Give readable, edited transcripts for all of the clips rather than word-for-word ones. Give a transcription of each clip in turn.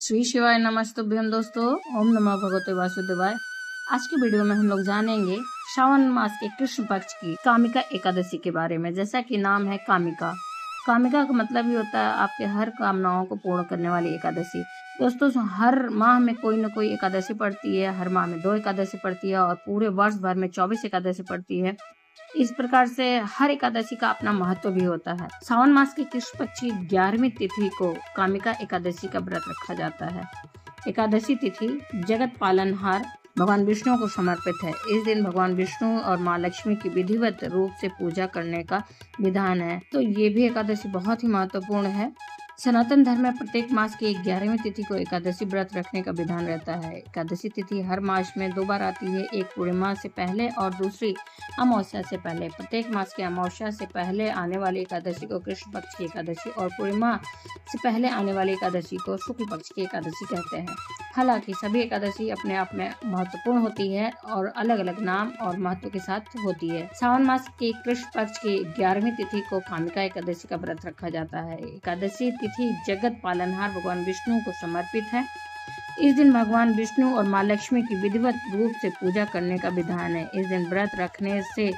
श्री शिवाय नमस्तुभ्यम दोस्तों। ओम नमः भगवते वासुदेवाय। आज की वीडियो में हम लोग जानेंगे श्रावण मास के कृष्ण पक्ष की कामिका एकादशी के बारे में। जैसा कि नाम है कामिका, कामिका का मतलब ही होता है आपके हर कामनाओं को पूर्ण करने वाली एकादशी। दोस्तों, हर माह में कोई न कोई एकादशी पड़ती है। हर माह में 2 एकादशी पड़ती है और पूरे वर्ष भर में 24 एकादशी पड़ती है। इस प्रकार से हर एकादशी का अपना महत्व भी होता है। सावन मास की कृष्ण पक्ष की 11वीं तिथि को कामिका एकादशी का व्रत रखा जाता है। एकादशी तिथि जगत पालनहार भगवान विष्णु को समर्पित है। इस दिन भगवान विष्णु और माँ लक्ष्मी की विधिवत रूप से पूजा करने का विधान है। तो ये भी एकादशी बहुत ही महत्वपूर्ण है। सनातन धर्म में प्रत्येक मास की 11वीं तिथि को एकादशी व्रत रखने का विधान रहता है। एकादशी तिथि हर मास में 2 बार आती है, एक पूर्णिमा से पहले और दूसरी अमावस्या से पहले। प्रत्येक मास की अमावस्या से पहले आने वाली एकादशी को कृष्ण पक्ष की एकादशी और पूर्णिमा से पहले आने वाली एकादशी को शुक्ल पक्ष की एकादशी कहते हैं। हालांकि सभी एकादशी अपने आप में महत्वपूर्ण होती है और अलग अलग नाम और महत्व के साथ होती है। सावन मास की कृष्ण पक्ष की 11वीं तिथि को कामिका एकादशी का व्रत रखा जाता है। एकादशी तिथि जगत पालनहार भगवान विष्णु को समर्पित है। इस दिन भगवान विष्णु और माँ लक्ष्मी की विधिवत रूप से पूजा करने का विधान है। इस दिन व्रत रखने से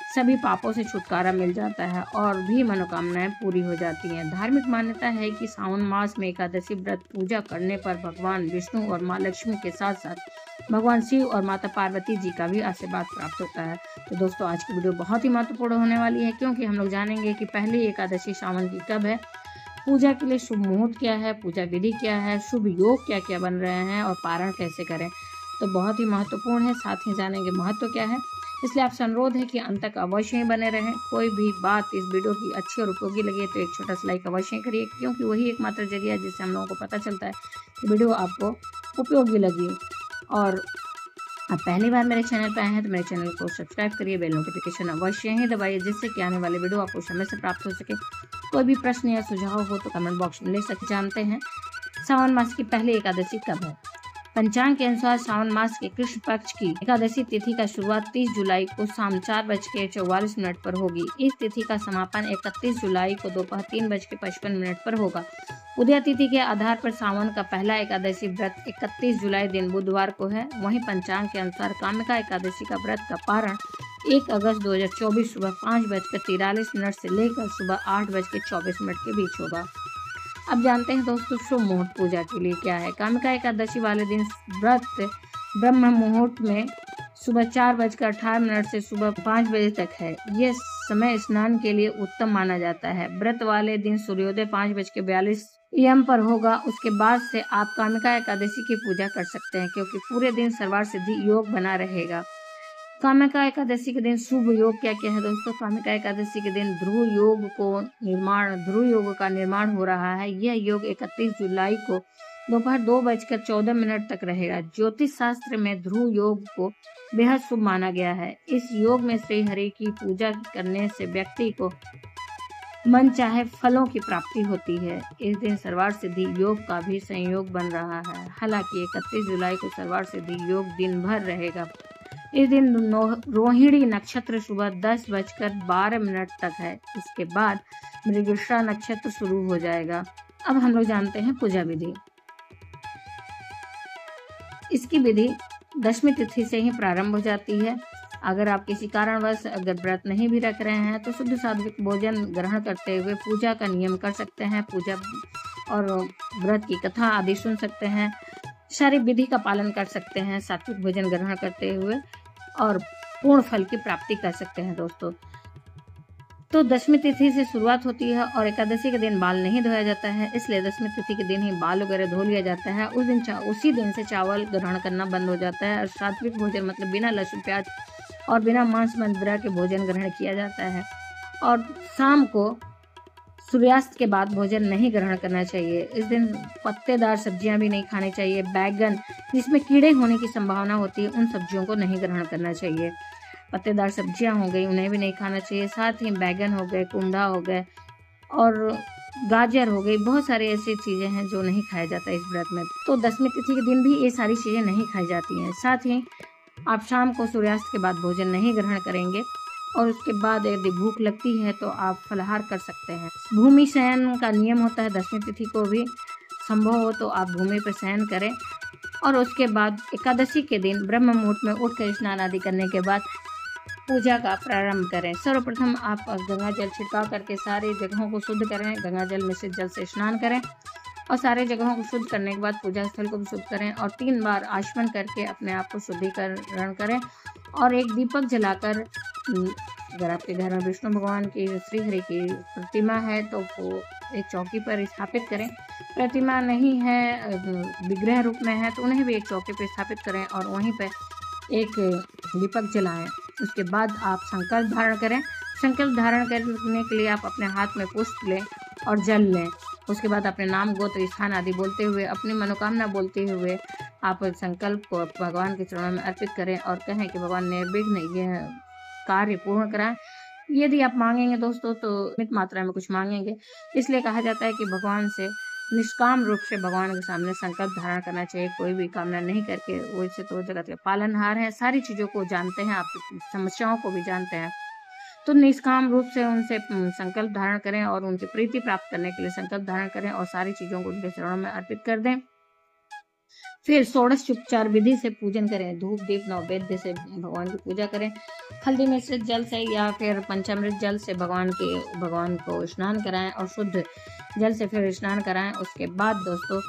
सभी पापों से छुटकारा मिल जाता है और भी मनोकामनाएं पूरी हो जाती हैं। धार्मिक मान्यता है कि सावन मास में एकादशी व्रत पूजा करने पर भगवान विष्णु और माँ लक्ष्मी के साथ साथ भगवान शिव और माता पार्वती जी का भी आशीर्वाद प्राप्त होता है। तो दोस्तों, आज की वीडियो बहुत ही महत्वपूर्ण होने वाली है, क्योंकि हम लोग जानेंगे कि पहली एकादशी सावन की कब है, पूजा के लिए शुभ मुहूर्त क्या है, पूजा विधि क्या है, शुभ योग क्या क्या बन रहे हैं और पारण कैसे करें। तो बहुत ही महत्वपूर्ण है। साथ ही जानेंगे महत्व क्या है। इसलिए आपसे अनुरोध है कि अंत तक अवश्य ही बने रहें। कोई भी बात इस वीडियो की अच्छी और उपयोगी लगे तो एक छोटा सा लाइक अवश्य करिए, क्योंकि वही एकमात्र जरिया है जिससे हम लोगों को पता चलता है कि वीडियो आपको उपयोगी लगी। और आप पहली बार मेरे चैनल पर आए हैं तो मेरे चैनल को सब्सक्राइब करिए, बेल नोटिफिकेशन अवश्य ही दबाइए, जिससे कि आने वाले वीडियो आपको समय से प्राप्त हो सके। कोई भी प्रश्न या सुझाव हो तो कमेंट बॉक्स में ले सकते। जानते हैं सावन मास की पहली एकादशी कब है। पंचांग के अनुसार सावन मास के कृष्ण पक्ष की एकादशी तिथि का शुरुआत 30 जुलाई को शाम 4:44 पर होगी। इस तिथि का समापन 31 जुलाई को दोपहर 3:55 पर होगा। उदय तिथि के आधार पर सावन का पहला एकादशी व्रत 31 जुलाई दिन बुधवार को है। वहीं पंचांग के अनुसार कामिका एकादशी का व्रत का पारण 1 अगस्त 2024 सुबह 5:43 से लेकर सुबह 8:24 के बीच होगा। अब जानते हैं दोस्तों शुभ मुहूर्त पूजा के लिए क्या है। कामिका एकादशी वाले दिन व्रत ब्रह्म मुहूर्त में सुबह 4:18 से सुबह 5 बजे तक है। यह समय स्नान के लिए उत्तम माना जाता है। व्रत वाले दिन सूर्योदय 5:42 AM पर होगा। उसके बाद से आप कामिका एकादशी की पूजा कर सकते हैं, क्योंकि पूरे दिन सर्वार्थ सिद्धि योग बना रहेगा। कामिका एकादशी के दिन शुभ योग क्या क्या है दोस्तों। कामिका एकादशी के दिन ध्रुव योग का निर्माण हो रहा है। यह योग 31 जुलाई को दोपहर 2:14 तक रहेगा। ज्योतिष शास्त्र में ध्रुव योग को बेहद शुभ माना गया है। इस योग में श्री हरि की पूजा करने से व्यक्ति को मन चाहे फलों की प्राप्ति होती है। इस दिन सर्वार्थ सिद्धि योग का भी संयोग बन रहा है। हालांकि 31 जुलाई को सर्वार्थ सिद्धि योग दिन भर रहेगा। इस दिन रोहिणी नक्षत्र सुबह 10:12 तक है। इसके बाद मृगशिरा नक्षत्र शुरू हो जाएगा। अब हम लोग जानते हैं पूजा विधि। इसकी विधि 10वीं तिथि से ही प्रारंभ हो जाती है। अगर आप किसी कारणवश अगर व्रत नहीं भी रख रहे हैं तो शुद्ध सात्विक भोजन ग्रहण करते हुए पूजा का नियम कर सकते हैं। पूजा और व्रत की कथा आदि सुन सकते हैं। सारी विधि का पालन कर सकते हैं सात्विक भोजन ग्रहण करते हुए, और पूर्ण फल की प्राप्ति कर सकते हैं दोस्तों। तो 10वीं तिथि से शुरुआत होती है और एकादशी के दिन बाल नहीं धोया जाता है, इसलिए 10वीं तिथि के दिन ही बाल वगैरह धो लिया जाता है। उसी दिन से चावल ग्रहण करना बंद हो जाता है और सात्विक भोजन मतलब बिना लहसुन प्याज और बिना मांस मदिरा के भोजन ग्रहण किया जाता है। और शाम को सूर्यास्त के बाद भोजन नहीं ग्रहण करना चाहिए। इस दिन पत्तेदार सब्जियां भी नहीं खानी चाहिए। बैगन जिसमें कीड़े होने की संभावना होती है, उन सब्जियों को नहीं ग्रहण करना चाहिए। पत्तेदार सब्जियां हो गई, उन्हें भी नहीं खाना चाहिए। साथ ही बैगन हो गए, कुंडा हो गए और गाजर हो गई, बहुत सारी ऐसी चीजें हैं जो नहीं खाया जाता इस व्रत में। तो 10वीं तिथि के दिन भी ये सारी चीजें नहीं खाई जाती हैं। साथ ही आप शाम को सूर्यास्त के बाद भोजन नहीं ग्रहण करेंगे और उसके बाद यदि भूख लगती है तो आप फलाहार कर सकते हैं। भूमि शयन का नियम होता है 10वीं तिथि को भी। संभव हो तो आप भूमि पर शयन करें और उसके बाद एकादशी के दिन ब्रह्म मुहूर्त में उठकर स्नान आदि करने के बाद पूजा का प्रारंभ करें। सर्वप्रथम आप गंगा जल छिड़काव करके सारी जगहों को शुद्ध करें। गंगा जल मिश्रित जल से स्नान करें और सारे जगहों को शुद्ध करने के बाद पूजा स्थल को भी शुद्ध करें और 3 बार आचमन करके अपने आप को शुद्धिकरण करें और एक दीपक जलाकर, अगर आपके घर में विष्णु भगवान की, श्री हरि की प्रतिमा है तो वो एक चौकी पर स्थापित करें। प्रतिमा नहीं है, विग्रह रूप में है तो उन्हें भी एक चौकी पर स्थापित करें और वहीं पर एक दीपक जलाएं। उसके बाद आप संकल्प धारण करें। संकल्प धारण करने के लिए आप अपने हाथ में पुष्प लें और जल लें। उसके बाद अपने नाम, गोत्र, स्थान आदि बोलते हुए, अपनी मनोकामना बोलते हुए आप संकल्प को भगवान के चरणों में अर्पित करें और कहें कि भगवान निर्विघ्न यह कार्य पूर्ण कराएं। यदि आप मांगेंगे दोस्तों तो सीमित मात्रा में कुछ मांगेंगे, इसलिए कहा जाता है कि भगवान से निष्काम रूप से भगवान के सामने संकल्प धारण करना चाहिए, कोई भी कामना नहीं करके। वैसे तो जगत के पालनहार हैं, सारी चीज़ों को जानते हैं, आपकी समस्याओं को भी जानते हैं, तो निष्काम रूप से उनसे संकल्प धारण करें और उनकी प्रीति प्राप्त करने के लिए संकल्प धारण करें और सारी चीज़ों को उनके चरणों में अर्पित कर दें। फिर षोडश उपचार विधि से पूजन करें। धूप दीप नैवेद्य से भगवान की पूजा करें। हल्दी मिश्रित जल से या फिर पंचामृत जल से भगवान को स्नान कराएं और शुद्ध जल से फिर स्नान कराएं। उसके बाद दोस्तों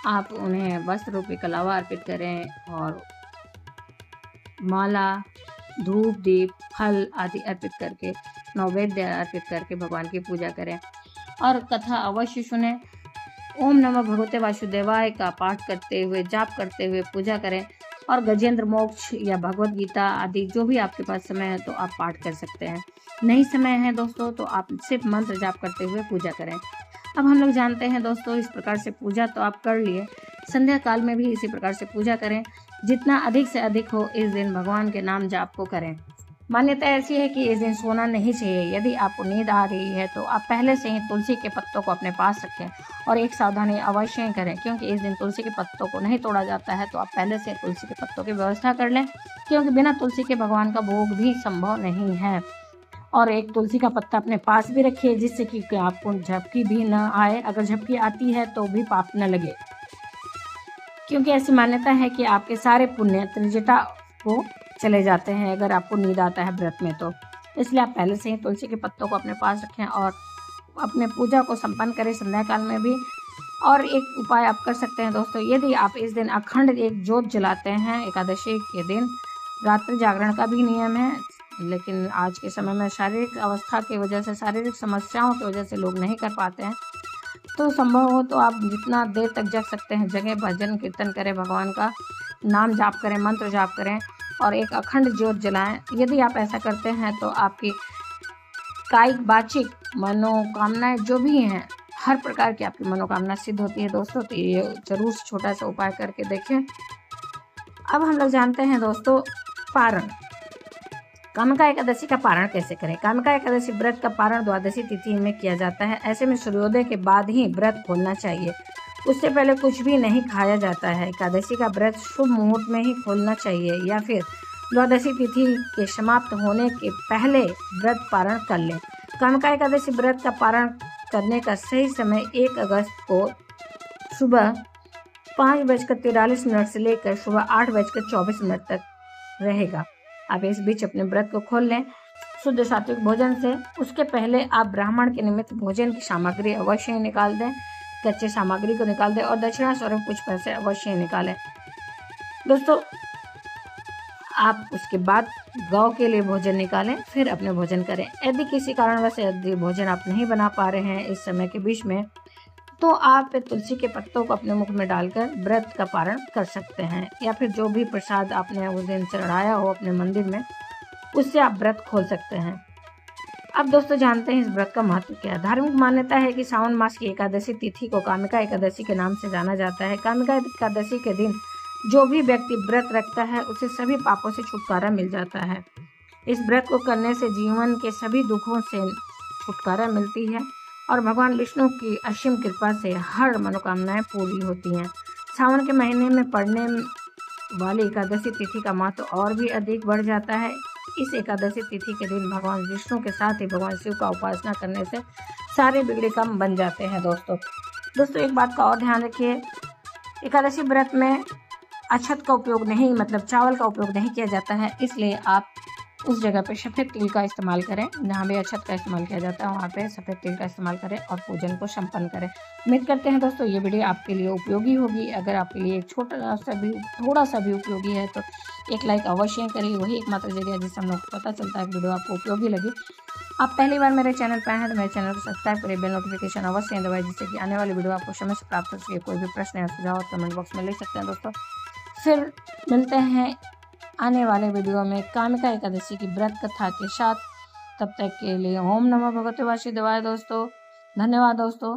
आप उन्हें वस्त्र रूपी कलावा अर्पित करें और माला, धूप दीप, फल आदि अर्पित करके, नैवेद्य अर्पित करके भगवान की पूजा करें और कथा अवश्य सुने। ओम नमः भगवते वासुदेवाय का पाठ करते हुए, जाप करते हुए पूजा करें और गजेंद्र मोक्ष या भगवत गीता आदि जो भी आपके पास समय है तो आप पाठ कर सकते हैं। नहीं समय है दोस्तों तो आप सिर्फ मंत्र जाप करते हुए पूजा करें। अब हम लोग जानते हैं दोस्तों, इस प्रकार से पूजा तो आप कर लिए, संध्या काल में भी इसी प्रकार से पूजा करें। जितना अधिक से अधिक हो इस दिन भगवान के नाम जाप को करें। मान्यता ऐसी है कि इस दिन सोना नहीं चाहिए। यदि आपको नींद आ रही है तो आप पहले से ही तुलसी के पत्तों को अपने पास रखें और एक सावधानी अवश्य ही करें, क्योंकि इस दिन तुलसी के पत्तों को नहीं तोड़ा जाता है। तो आप पहले से तुलसी के पत्तों की व्यवस्था कर लें, क्योंकि बिना तुलसी के भगवान का भोग भी संभव नहीं है। और एक तुलसी का पत्ता अपने पास भी रखिए, जिससे कि आपको झपकी भी न आए। अगर झपकी आती है तो भी पाप न लगे, क्योंकि ऐसी मान्यता है कि आपके सारे पुण्य त्रिजटा को चले जाते हैं अगर आपको नींद आता है व्रत में। तो इसलिए आप पहले से ही तुलसी के पत्तों को अपने पास रखें और अपने पूजा को संपन्न करें संध्या काल में भी। और एक उपाय आप कर सकते हैं दोस्तों, यदि आप इस दिन अखंड एक ज्योत जलाते हैं, एकादशी के दिन रात्रि जागरण का भी नियम है, लेकिन आज के समय में शारीरिक अवस्था की वजह से, शारीरिक समस्याओं की वजह से लोग नहीं कर पाते हैं, तो संभव हो तो आप जितना देर तक जग सकते हैं जगह, भजन कीर्तन करें, भगवान का नाम जाप करें, मंत्र जाप करें और एक अखंड ज्योत जलाएं। यदि आप ऐसा करते हैं तो आपकी कायिक, वाचिक मनोकामनाएं जो भी हैं, हर प्रकार की आपकी मनोकामना सिद्ध होती है दोस्तों। तो ये जरूर छोटा सा उपाय करके देखें। अब हम लोग जानते हैं दोस्तों पारण, कामिका एकादशी का पारण कैसे करें। कामिका एकादशी व्रत का पारण द्वादशी तिथि में किया जाता है। ऐसे में सूर्योदय के बाद ही व्रत खोलना चाहिए, उससे पहले कुछ भी नहीं खाया जाता है। एकादशी का व्रत शुभ मुहूर्त में ही खोलना चाहिए या फिर द्वादशी तिथि के समाप्त होने के पहले व्रत पारण कर लें। कामिका एकादशी व्रत का पारण करने का सही समय 1 अगस्त को सुबह 5:43 से लेकर सुबह 8:24 तक रहेगा। आप इस बीच अपने व्रत को खोल लें शुद्ध सात्विक भोजन से। उसके पहले आप ब्राह्मण के निमित्त भोजन की सामग्री अवश्य निकाल दें, कच्चे सामग्री को निकाल दें और दक्षिणा स्वरूप कुछ पैसे अवश्य निकालें दोस्तों। आप उसके बाद गौ के लिए भोजन निकालें, फिर अपने भोजन करें। यदि किसी कारणवश यदि भोजन आप नहीं बना पा रहे हैं इस समय के बीच में, तो आप तुलसी के पत्तों को अपने मुख में डालकर व्रत का पारण कर सकते हैं, या फिर जो भी प्रसाद आपने उस दिन चढ़ाया हो अपने मंदिर में, उससे आप व्रत खोल सकते हैं। अब दोस्तों जानते हैं इस व्रत का महत्व क्या है। धार्मिक मान्यता है कि सावन मास की एकादशी तिथि को कामिका एकादशी के नाम से जाना जाता है। कामिका एकादशी के दिन जो भी व्यक्ति व्रत रखता है उसे सभी पापों से छुटकारा मिल जाता है। इस व्रत को करने से जीवन के सभी दुखों से छुटकारा मिलती है और भगवान विष्णु की असीम कृपा से हर मनोकामनाएं पूरी होती हैं। सावन के महीने में पड़ने वाली एकादशी तिथि का महत्व और भी अधिक बढ़ जाता है। इस एकादशी तिथि के दिन भगवान विष्णु के साथ ही भगवान शिव का उपासना करने से सारे बिगड़े काम बन जाते हैं दोस्तों। दोस्तों एक बात का और ध्यान रखिए, एकादशी व्रत में अक्षत का उपयोग नहीं, मतलब चावल का उपयोग नहीं किया जाता है, इसलिए आप उस जगह पे सफ़ेद तिल का इस्तेमाल करें। जहाँ भी अक्षत का इस्तेमाल किया जाता है वहाँ पे सफ़ेद तिल का इस्तेमाल करें और पूजन को संपन्न करें। उम्मीद करते हैं दोस्तों ये वीडियो आपके लिए उपयोगी होगी। अगर आपके लिए एक छोटा सा भी, थोड़ा सा भी उपयोगी है तो एक लाइक अवश्य करिए। वही एकमात्र जरिया जिससे हम लोग को पता चलता है कि वीडियो आपको उपयोगी लगी। आप पहली बार मेरे चैनल पर आए हैं तो मेरे चैनल को सब्सक्राइब करिए, बेल नोटिफिकेशन अवश्य दबाइए, जिससे कि आने वाली वीडियो आपको समय से प्राप्त हो सके। कोई भी प्रश्न या सुझाव कमेंट बॉक्स में लिख सकते हैं दोस्तों। फिर मिलते हैं आने वाले वीडियो में कामिका एकादशी की व्रत कथा के साथ। तब तक के लिए ओम नमः भगवते वासुदेवाय दोस्तों। धन्यवाद दोस्तों।